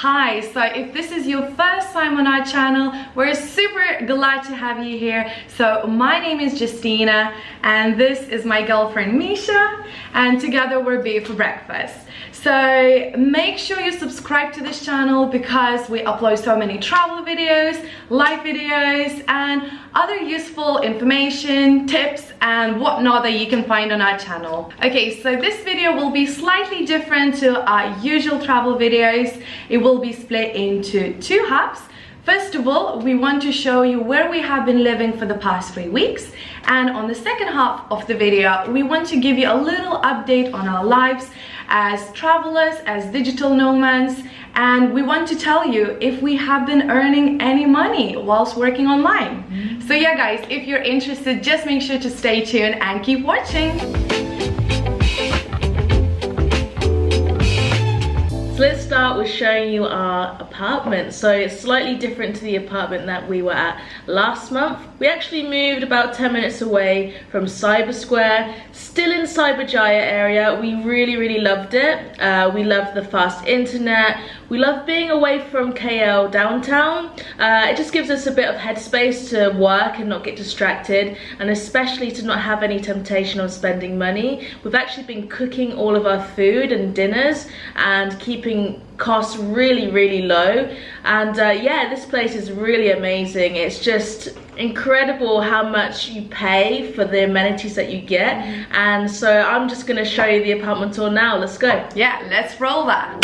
Hi, so if this is your first time on our channel, we're super glad to have you here. So my name is Justina and this is my girlfriend Misha, and together we're Beer for Breakfast. So make sure you subscribe to this channel because we upload so many travel videos, life videos and other useful information, tips and whatnot that you can find on our channel. Okay, so this video will be slightly different to our usual travel videos. It will be split into two halves. First of all, we want to show you where we have been living for the past 3 weeks, and on the second half of the video we want to give you a little update on our lives as travelers, as digital nomads, and we want to tell you if we have been earning any money whilst working online. So yeah guys, if you're interested, just make sure to stay tuned and keep watching. So let's start with showing you our apartment. So it's slightly different to the apartment that we were at last month. We actually moved about 10 minutes away from Cyber Square, still in Cyberjaya area. We really loved it. We loved the fast internet. We love being away from KL downtown. It just gives us a bit of headspace to work and not get distracted, and especially to not have any temptation of spending money. We've actually been cooking all of our food and dinners and keeping costs really low, and yeah, this place is really amazing. It's just incredible how much you pay for the amenities that you get. And so I'm just going to show you the apartment tour now. Let's go. Yeah, let's roll that.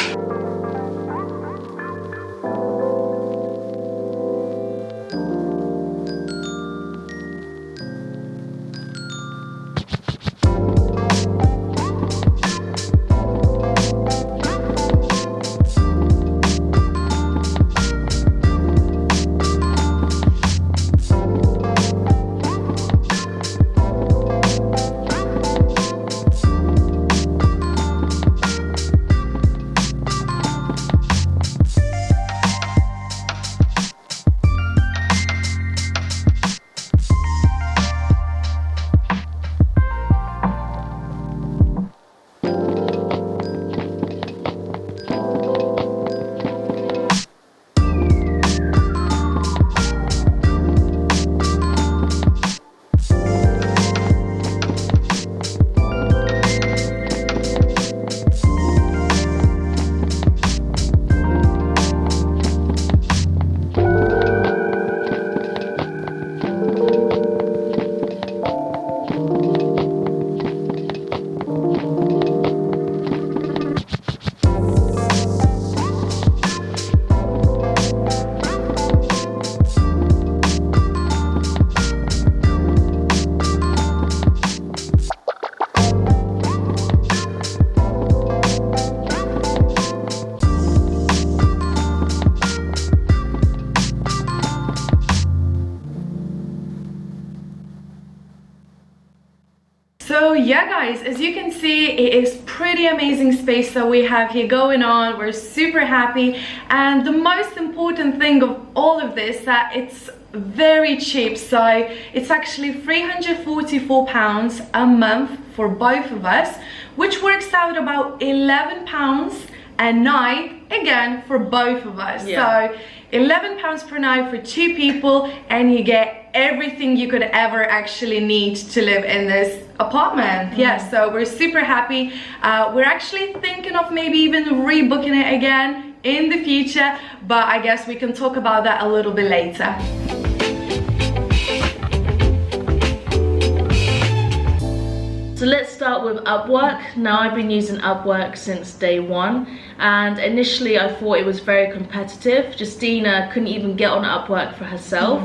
So yeah guys, as you can see, it is pretty amazing space that we have here going on. We're super happy, and the most important thing of all of this that it's very cheap. So it's actually £344 a month for both of us, which works out about £11 a night again for both of us. So £11 per night for 2 people, and you get everything you could ever actually need to live in this apartment. Yeah, so we're super happy. We're actually thinking of maybe even rebooking it again in the future, but I guess we can talk about that a little bit later. So let's start with Upwork. Now I've been using Upwork since day one, and initially I thought it was very competitive. Justina couldn't even get on Upwork for herself.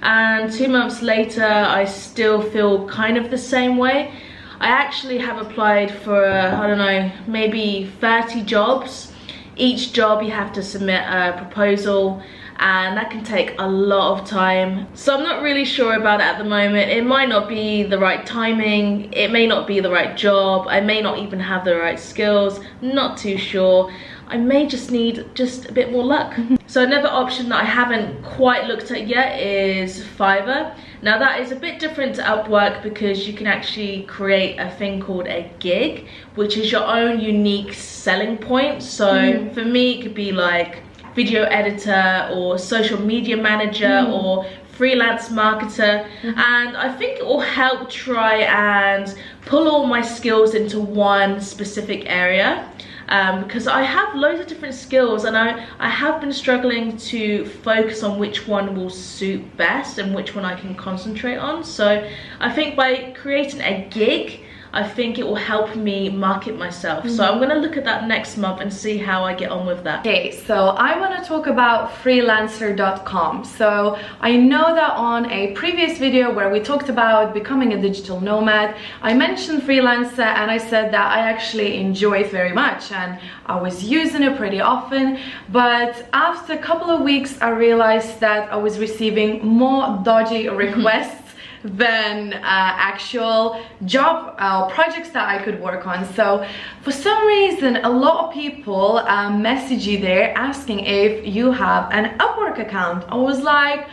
And 2 months later I still feel kind of the same way. I actually have applied for, I don't know, maybe 30 jobs. Each job you have to submit a proposal, and that can take a lot of time. So I'm not really sure about it at the moment. It might not be the right timing, it may not be the right job, I may not even have the right skills, not too sure. I may just need just a bit more luck. So another option that I haven't quite looked at yet is Fiverr. Now that is a bit different to Upwork because you can actually create a thing called a gig, which is your own unique selling point. So for me, it could be like video editor or social media manager or freelance marketer, and I think it will help try and pull all my skills into one specific area, because I have loads of different skills, and I have been struggling to focus on which one will suit best and which one I can concentrate on. So I think by creating a gig, I think it will help me market myself. So I'm gonna look at that next month and see how I get on with that. Okay, so I want to talk about freelancer.com. So I know that on a previous video where we talked about becoming a digital nomad, I mentioned Freelancer and I said that I actually enjoy it very much and I was using it pretty often. But after a couple of weeks, I realized that I was receiving more dodgy requests than actual job projects that I could work on. So for some reason, a lot of people message you there asking if you have an Upwork account. I was like,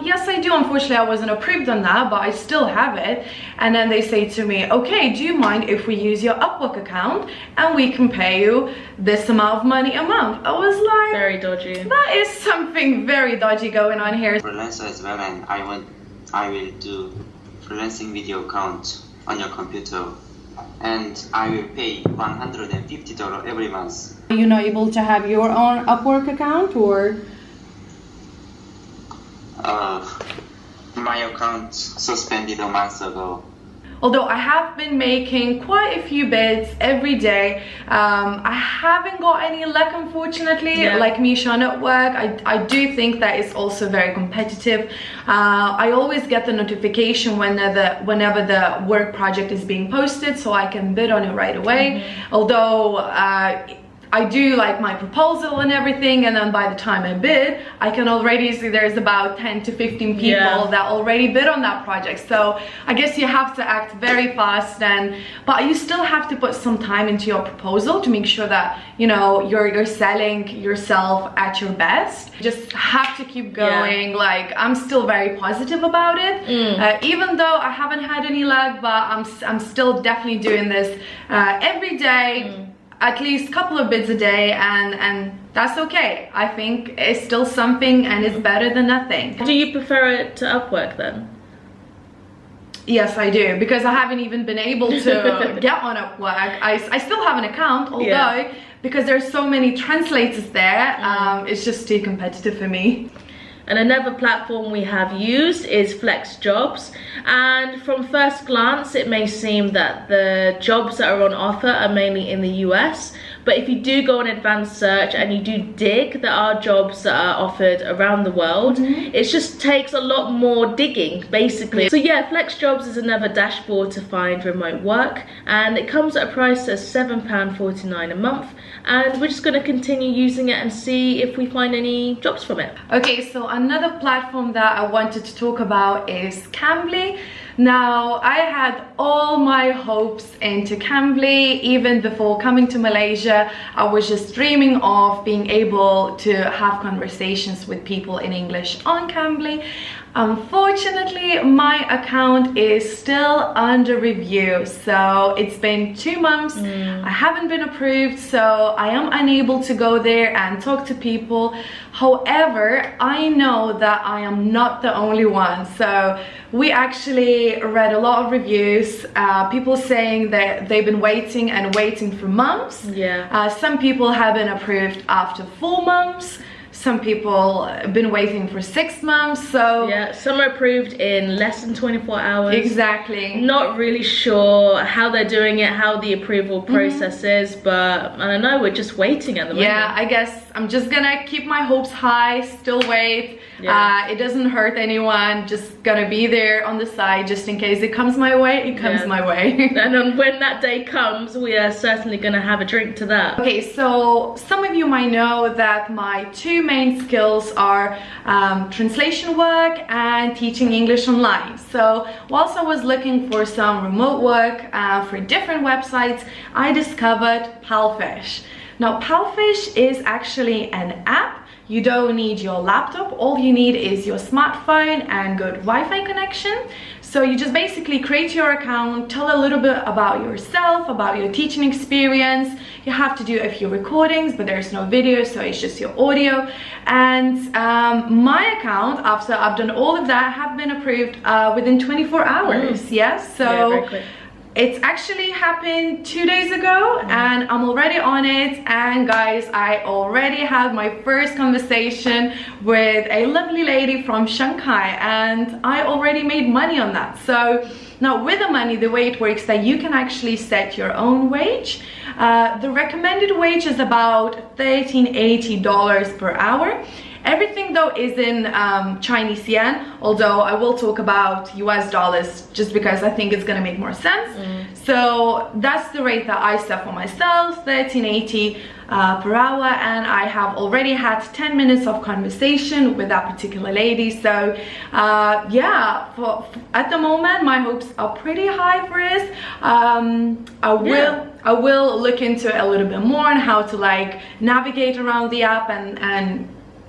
yes I do. Unfortunately I wasn't approved on that, but I still have it. And then they say to me, okay, do you mind if we use your Upwork account and we can pay you this amount of money a month? I was like, very dodgy. That is something very dodgy going on here. Freelancer as well, and I will do freelancing video account on your computer, and I will pay $150 every month. Are you not able to have your own Upwork account, or? My account suspended a month ago. Although I have been making quite a few bids every day, I haven't got any luck, unfortunately. Like Misha on Upwork, I do think that it's also very competitive. I always get the notification whenever the work project is being posted, so I can bid on it right away. Although I do like my proposal and everything, and then by the time I bid, I can already see there's about 10 to 15 people that already bid on that project. So I guess you have to act very fast, but you still have to put some time into your proposal to make sure that, you know, you're selling yourself at your best. You just have to keep going. Like, I'm still very positive about it, even though I haven't had any luck, but I'm still definitely doing this every day. At least a couple of bids a day, and that's okay. I think it's still something, and it's better than nothing. Do you prefer it to Upwork then? Yes, I do, because I haven't even been able to get on Upwork. I still have an account, although because there's so many translators there, it's just too competitive for me. And another platform we have used is Flex Jobs, and from first glance it may seem that the jobs that are on offer are mainly in the US, but if you do go on advanced search and you do dig, there are jobs that are offered around the world. It just takes a lot more digging, basically. So yeah, Flex Jobs is another dashboard to find remote work, and it comes at a price of £7.49 a month, and we're just going to continue using it and see if we find any jobs from it. Okay, so another platform that I wanted to talk about is Cambly. Now, I had all my hopes into Cambly. Even before coming to Malaysia, I was just dreaming of being able to have conversations with people in English on Cambly. Unfortunately, my account is still under review, so it's been 2 months. I haven't been approved, so I am unable to go there and talk to people. However, I know that I am not the only one. So we actually read a lot of reviews, people saying that they've been waiting and waiting for months. Some people have been approved after 4 months. Some people have been waiting for 6 months, so... Yeah, some are approved in less than 24 hours. Exactly. Not really sure how they're doing it, how the approval process is, but I don't know, we're just waiting at the moment. Yeah, I guess I'm just gonna keep my hopes high, still wait. It doesn't hurt anyone, just gonna be there on the side just in case it comes my way, it comes my way. And when that day comes, we are certainly gonna have a drink to that. Okay, so some of you might know that my 2 main skills are translation work and teaching English online. So whilst I was looking for some remote work for different websites, I discovered Palfish. Now, Palfish is actually an app. You don't need your laptop. All you need is your smartphone and good Wi-Fi connection. So you just basically create your account, tell a little bit about yourself, about your teaching experience. You have to do a few recordings, but there's no video, so it's just your audio. And my account, after I've done all of that, have been approved within 24 hours. Yes, so yeah, very quick. It's actually happened 2 days ago, and I'm already on it. And guys, I already had my first conversation with a lovely lady from Shanghai, and I already made money on that. So now with the money, the way it works that you can actually set your own wage. The recommended wage is about $13.80 per hour. Everything though is in Chinese yen, although I will talk about US dollars just because I think it's gonna make more sense. So that's the rate that I set for myself, $13.80 per hour, and I have already had 10 minutes of conversation with that particular lady. So yeah, at the moment my hopes are pretty high for this. I will look into it a little bit more on how to like navigate around the app,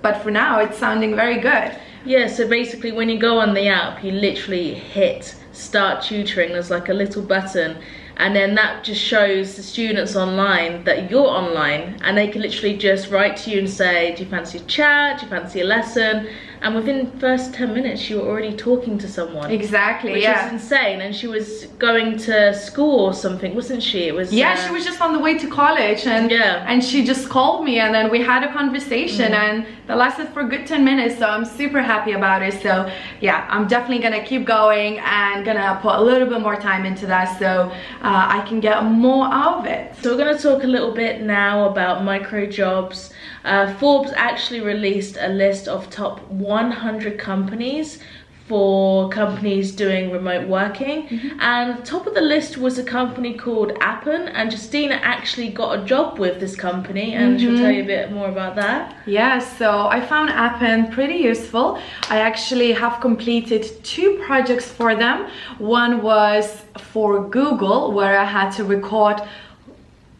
but for now it's sounding very good. Yeah, so basically when you go on the app, you literally hit start tutoring. There's like a little button, and then that just shows the students online that you're online, and they can literally just write to you and say, do you fancy a chat, do you fancy a lesson? And within the first 10 minutes you were already talking to someone. Exactly, which yeah. is insane. And she was going to school or something, wasn't she? It was yeah, she was just on the way to college, and and she just called me, and then we had a conversation, and that lasted for a good 10 minutes. So I'm super happy about it. So yeah, I'm definitely gonna keep going and gonna put a little bit more time into that, so I can get more out of it. So we're gonna talk a little bit now about micro jobs. Forbes actually released a list of top 100 companies for companies doing remote working, and top of the list was a company called Apon, and Justina actually got a job with this company, and she'll tell you a bit more about that. Yeah, so I found Apon pretty useful. I actually have completed 2 projects for them. One was for Google, where I had to record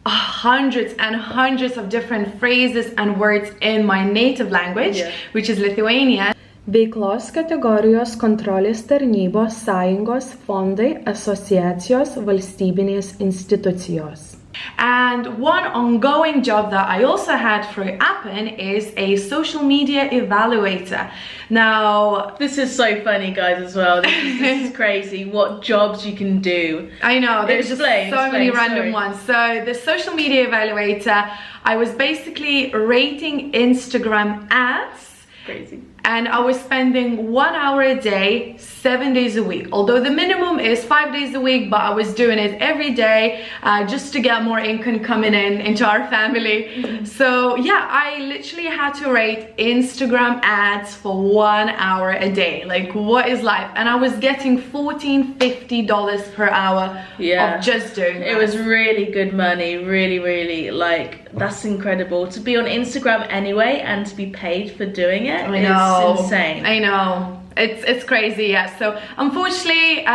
hundreds and hundreds of different phrases and words in my native language, which is Lithuanian. Veiklos kategorijos kontrolės tarnybos, sąjungos, fondai, asociacijos, valstybinės institucijos. And one ongoing job that I also had for Apon is a social media evaluator. Now, this is so funny, guys, as well. This is crazy what jobs you can do. I know, there's just so many random ones. So the social media evaluator, I was basically rating Instagram ads. Crazy. And I was spending 1 hour a day, 7 days a week. Although the minimum is 5 days a week, but I was doing it every day just to get more income coming into our family. So yeah, I literally had to rate Instagram ads for 1 hour a day. Like, what is life? And I was getting $14.50 per hour of just doing that. It was really good money, really, like, that's incredible. To be on Instagram anyway and to be paid for doing it, it's insane. I know. It's crazy, yeah. So unfortunately,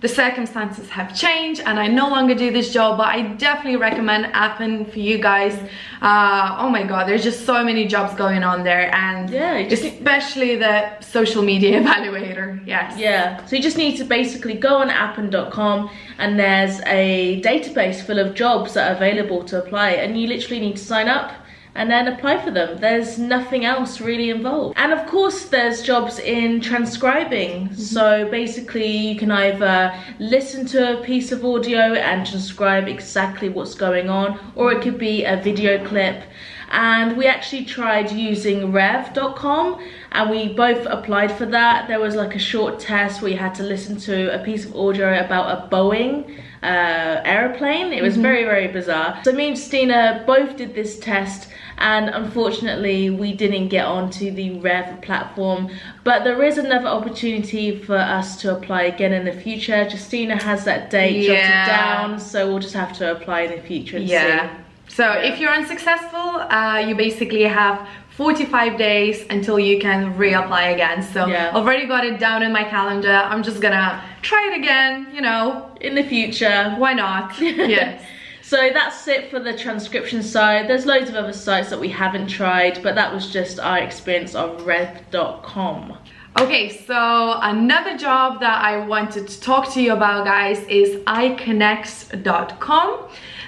the circumstances have changed and I no longer do this job, but I definitely recommend Apon for you guys. Oh my god, there's just so many jobs going on there, and especially the social media evaluator. Yes. Yeah, so you just need to basically go on apon.com, and there's a database full of jobs that are available to apply, and you literally need to sign up and then apply for them. There's nothing else really involved. And of course there's jobs in transcribing. So basically you can either listen to a piece of audio and transcribe exactly what's going on, or it could be a video clip. And we actually tried using rev.com and we both applied for that. There was like a short test where you had to listen to a piece of audio about a Boeing airplane. It was very bizarre. So me and Justina both did this test, and unfortunately we didn't get onto the Rev platform, but there is another opportunity for us to apply again in the future. Justina has that date jotted down, so we'll just have to apply in the future and see. So if you're unsuccessful, you basically have 45 days until you can reapply again. So I've already got it down in my calendar. I'm just gonna try it again, you know, in the future. Why not? Yes. So that's it for the transcription side. There's loads of other sites that we haven't tried, but that was just our experience of rev.com. Okay, so another job that I wanted to talk to you about, guys, is iConnect.com.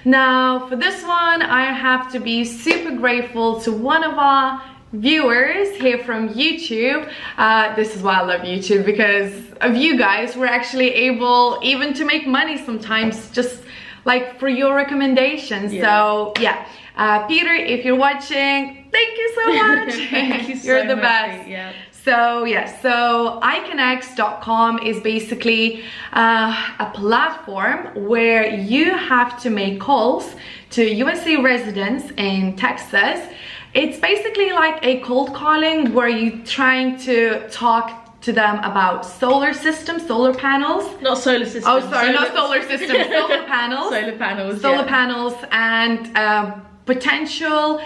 Now, for this one, I have to be super grateful to one of our viewers here from YouTube. This is why I love YouTube, because of you guys, we're actually able even to make money sometimes, just like for your recommendations. So yeah, Peter, if you're watching, thank you so much. Thank you so You're the much, best. yeah. So yeah, so iConnect.com is basically a platform where you have to make calls to USA residents in Texas. It's basically like a cold calling where you're trying to talk to them about solar systems, solar panels. Not solar systems. Oh, sorry, not solar systems, solar panels. Solar panels and potential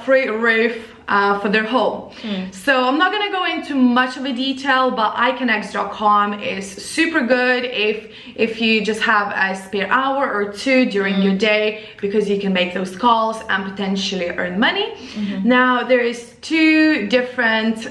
free roof for their home. So I'm not gonna go into much of a detail, but iConnect.com is super good if you just have a spare hour or two during your day, because you can make those calls and potentially earn money. Now there is two different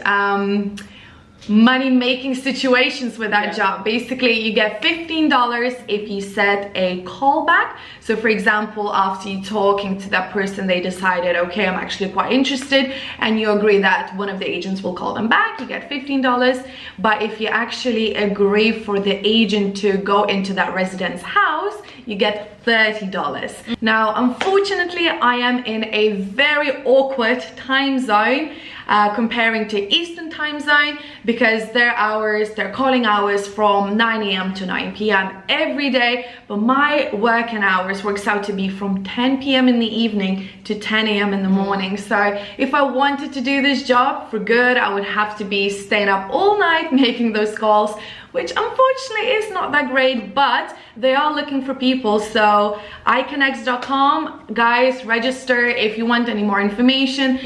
money-making situations with that job. Basically, you get $15 if you set a callback. So for example, after you talking to that person, they decided, okay, I'm actually quite interested, and you agree that one of the agents will call them back, you get $15. But if you actually agree for the agent to go into that resident's house, you get $30. Now, unfortunately, I am in a very awkward time zone comparing to Eastern time zone, because their hours, their calling hours from 9 a.m. to 9 p.m. every day, but my working hours works out to be from 10 p.m. in the evening to 10 a.m. in the morning. So if I wanted to do this job for good, I would have to be staying up all night making those calls, which unfortunately is not that great, but they are looking for people. So iConnect.com, guys, register if you want any more information.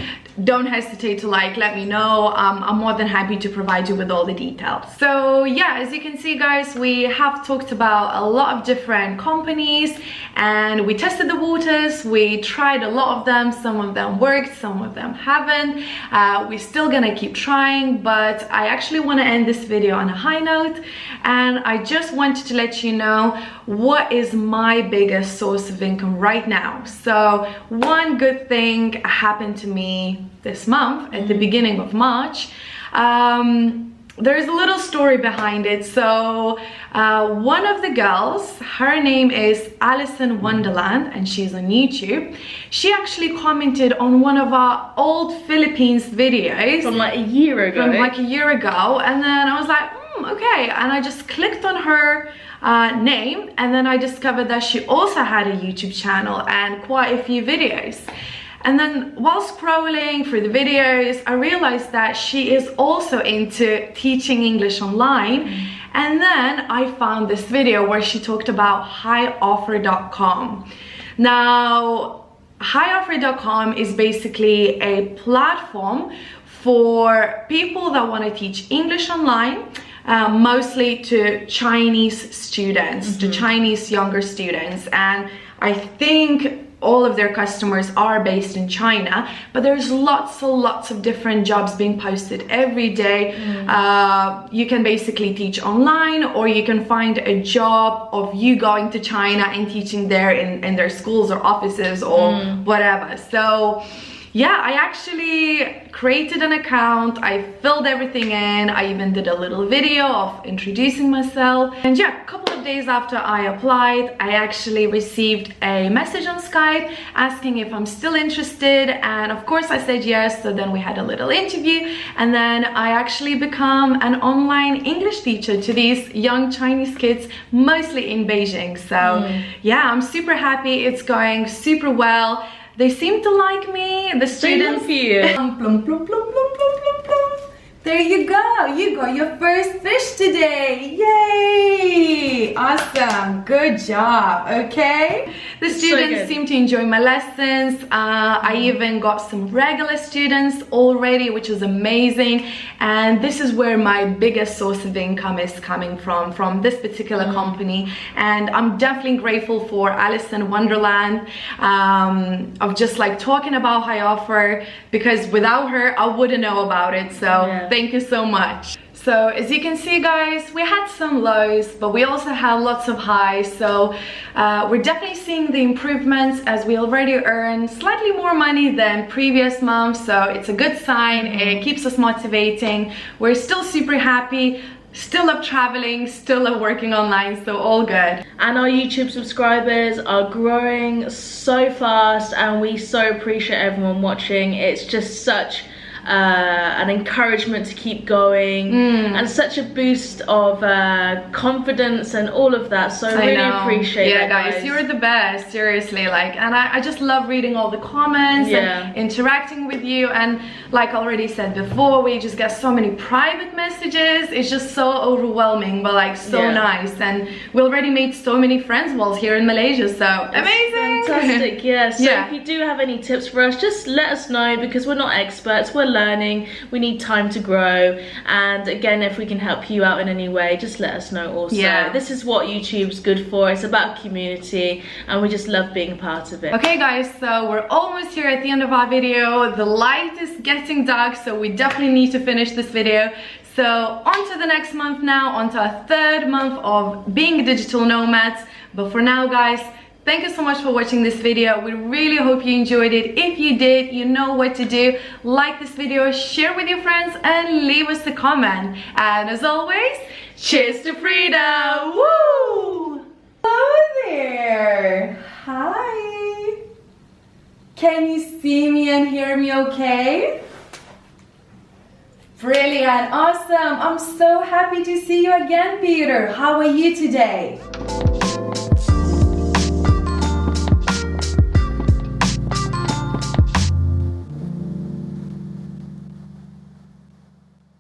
Don't hesitate to let me know. I'm more than happy to provide you with all the details. So yeah, as you can see, guys, we have talked about a lot of different companies and we tested the waters. We tried a lot of them. Some of them worked, some of them haven't. We're still gonna keep trying, but I actually want to end this video on a high note, and I just wanted to let you know what is my biggest source of income right now. So one good thing happened to me this month at the beginning of March. There's a little story behind it. So one of the girls, her name is Alison Wunderland, and she's on YouTube. She actually commented on one of our old Philippines videos from like a year ago. And then I was like, okay, and I just clicked on her name, and then I discovered that she also had a YouTube channel and quite a few videos. And then while scrolling through the videos, I realized that she is also into teaching English online. And then I found this video where she talked about highoffer.com. Now, highoffer.com is basically a platform for people that want to teach English online, mostly to Chinese students, to Chinese younger students. And I think all of their customers are based in China, but there's lots of different jobs being posted every day. You can basically teach online, or you can find a job of you going to China and teaching there in their schools or offices or whatever. So yeah, I actually created an account, I filled everything in, I even did a little video of introducing myself. And yeah, a couple of days after I applied, I actually received a message on Skype asking if I'm still interested, and of course I said yes. So then we had a little interview, and then I actually become an online English teacher to these young Chinese kids, mostly in Beijing. So yeah, I'm super happy, it's going super well. They seem to like me, the students. They love you. Plum, plum, plum, plum, plum, plum, plum. There you go. You got your first fish today. Yay! Awesome. Good job. Okay. The students seem to enjoy my lessons. I even got some regular students already, which is amazing. And this is where my biggest source of income is coming from this particular company. And I'm definitely grateful for Alison Wunderland of just like talking about her offer, because without her, I wouldn't know about it. So thank you so much. So as you can see, guys, we had some lows, but we also had lots of highs. So we're definitely seeing the improvements as we already earn slightly more money than previous months. So it's a good sign. It keeps us motivating. We're still super happy. Still love traveling, still love working online, so all good. And our YouTube subscribers are growing so fast, and we so appreciate everyone watching. It's just such an encouragement to keep going and such a boost of confidence and all of that, so I really appreciate that, guys. You're the best, seriously. Like, and I just love reading all the comments and interacting with you. And like I already said before, we just get so many private messages. It's just so overwhelming, but like so nice. And we already made so many friends while here in Malaysia, so amazing. Fantastic. So if you do have any tips for us, just let us know, because we're not experts, we're learning, we need time to grow. And again, if we can help you out in any way, just let us know also. This is what YouTube's good for. It's about community, and we just love being a part of it. Okay guys, so we're almost here at the end of our video. The light is getting dark, so we definitely need to finish this video. So on to the next month now, on to our third month of being digital nomads. But for now, guys, thank you so much for watching this video. We really hope you enjoyed it. If you did, you know what to do. Like this video, share with your friends, and leave us a comment. And as always, cheers to freedom! Woo! Hello there! Hi! Can you see me and hear me okay? Brilliant, awesome. I'm so happy to see you again, Peter. How are you today?